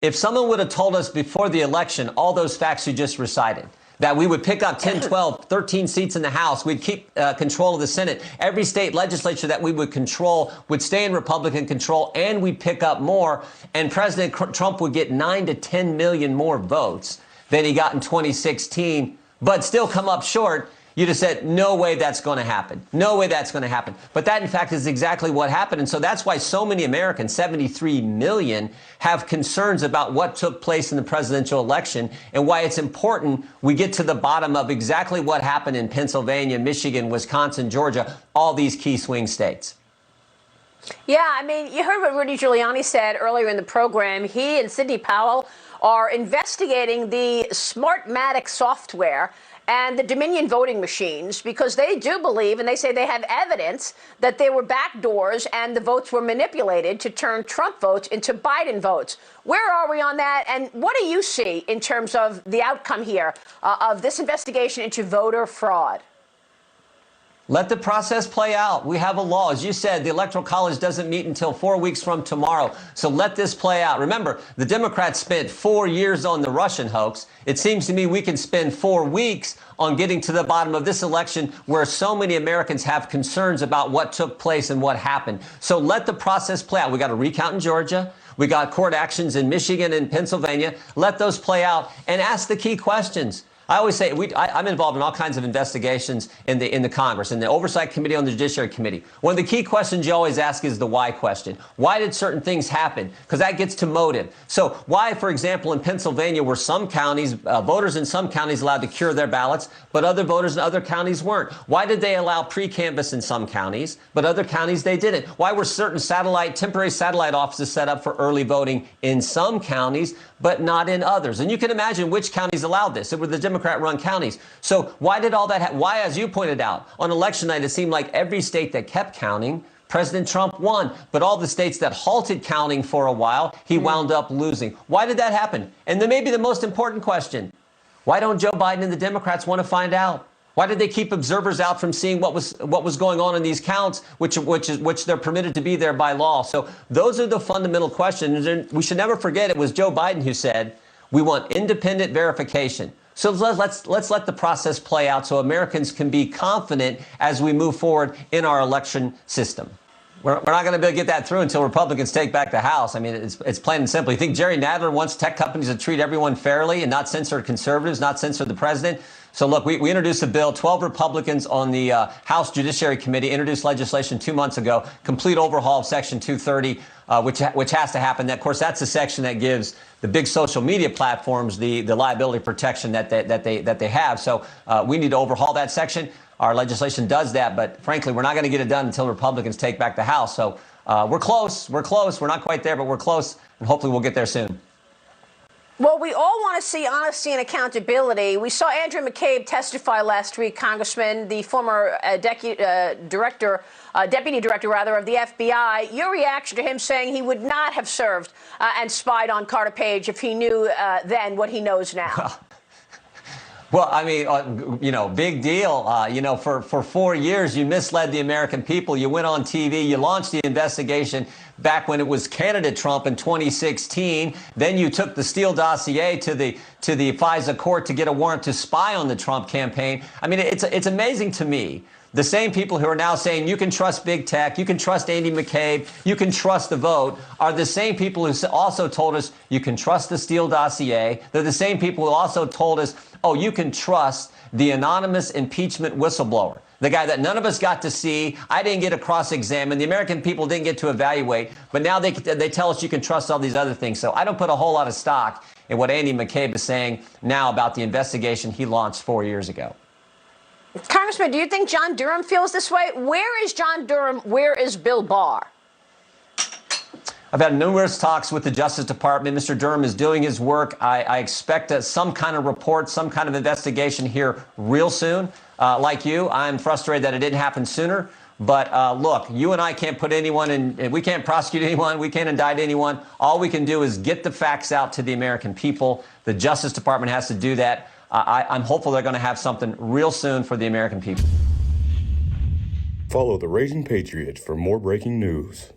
If someone would have told us before the election all those facts you just recited, that we would pick up 10, 12, 13 seats in the House, we'd keep control of the Senate, every state legislature that we would control would stay in Republican control, and we'd pick up more, and President Trump would get 9 to 10 million more votes than he got in 2016, but still come up short, you just said, no way that's going to happen. No way that's going to happen. But that, in fact, is exactly what happened. And so that's why so many Americans, 73 million, have concerns about what took place in the presidential election and why it's important we get to the bottom of exactly what happened in Pennsylvania, Michigan, Wisconsin, Georgia, all these key swing states. Yeah, I mean, you heard what Rudy Giuliani said earlier in the program. He and Sidney Powell are investigating the Smartmatic software and the Dominion voting machines because they do believe, and they say they have evidence, that there were backdoors and the votes were manipulated to turn Trump votes into Biden votes. Where are we on that? And what do you see in terms of the outcome here of this investigation into voter fraud? Let the process play out. We have a law. As you said, the Electoral College doesn't meet until 4 weeks from tomorrow. So let this play out. Remember, the Democrats spent 4 years on the Russian hoax. It seems to me we can spend 4 weeks on getting to the bottom of this election where so many Americans have concerns about what took place and what happened. So let the process play out. We got a recount in Georgia. We got court actions in Michigan and Pennsylvania. Let those play out and ask the key questions. I always say I'm involved in all kinds of investigations in the Congress, in the Oversight Committee, on the Judiciary Committee. One of the key questions you always ask is the why question. Why did certain things happen? Because that gets to motive. So why, for example, in Pennsylvania were some counties, voters in some counties allowed to cure their ballots, but other voters in other counties weren't? Why did they allow pre-canvass in some counties, but other counties they didn't? Why were certain temporary satellite offices set up for early voting in some counties, but not in others? And you can imagine which counties allowed this. It were the Democrat-run counties. So why did all that happen? Why, as you pointed out, on election night, it seemed like every state that kept counting, President Trump won. But all the states that halted counting for a while, he wound up losing. Why did that happen? And then maybe the most important question, why don't Joe Biden and the Democrats want to find out? Why did they keep observers out from seeing what was going on in these counts, which they're permitted to be there by law? So those are the fundamental questions. And we should never forget it was Joe Biden who said, we want independent verification. So let's let the process play out so Americans can be confident as we move forward in our election system. We're not going to be able to get that through until Republicans take back the House. I mean, it's plain and simple. You think Jerry Nadler wants tech companies to treat everyone fairly and not censor conservatives, not censor the president? So look, we introduced a bill. 12 Republicans on the House Judiciary Committee introduced legislation 2 months ago, complete overhaul of Section 230, which has to happen. Of course, that's the section that gives the big social media platforms the liability protection that they have. So we need to overhaul that section. Our legislation does that, but frankly, we're not going to get it done until Republicans take back the House. So we're close. We're close. We're not quite there, but we're close, and hopefully we'll get there soon. Well, we all want to see honesty and accountability. We saw Andrew McCabe testify last week, Congressman, the former deputy director of the FBI. Your reaction to him saying he would not have served and spied on Carter Page if he knew then what he knows now? Well, I mean, big deal. For 4 years, you misled the American people. You went on TV. You launched the investigation back when it was candidate Trump in 2016. Then you took the Steele dossier to the FISA court to get a warrant to spy on the Trump campaign. I mean, it's amazing to me. The same people who are now saying you can trust big tech, you can trust Andy McCabe, you can trust the vote, are the same people who also told us you can trust the Steele dossier. They're the same people who also told us, oh, you can trust the anonymous impeachment whistleblower, the guy that none of us got to see. I didn't get to cross-examine. The American people didn't get to evaluate. But now they tell us you can trust all these other things. So I don't put a whole lot of stock in what Andy McCabe is saying now about the investigation he launched 4 years ago. Congressman, do you think John Durham feels this way? Where is John Durham? Where is Bill Barr? I've had numerous talks with the Justice Department. Mr. Durham is doing his work. I expect some kind of report, some kind of investigation here real soon. Like you, I'm frustrated that it didn't happen sooner. But look, you and I can't put anyone in, we can't prosecute anyone, we can't indict anyone. All we can do is get the facts out to the American people. The Justice Department has to do that. I'm hopeful they're going to have something real soon for the American people. Follow the Raging Patriots for more breaking news.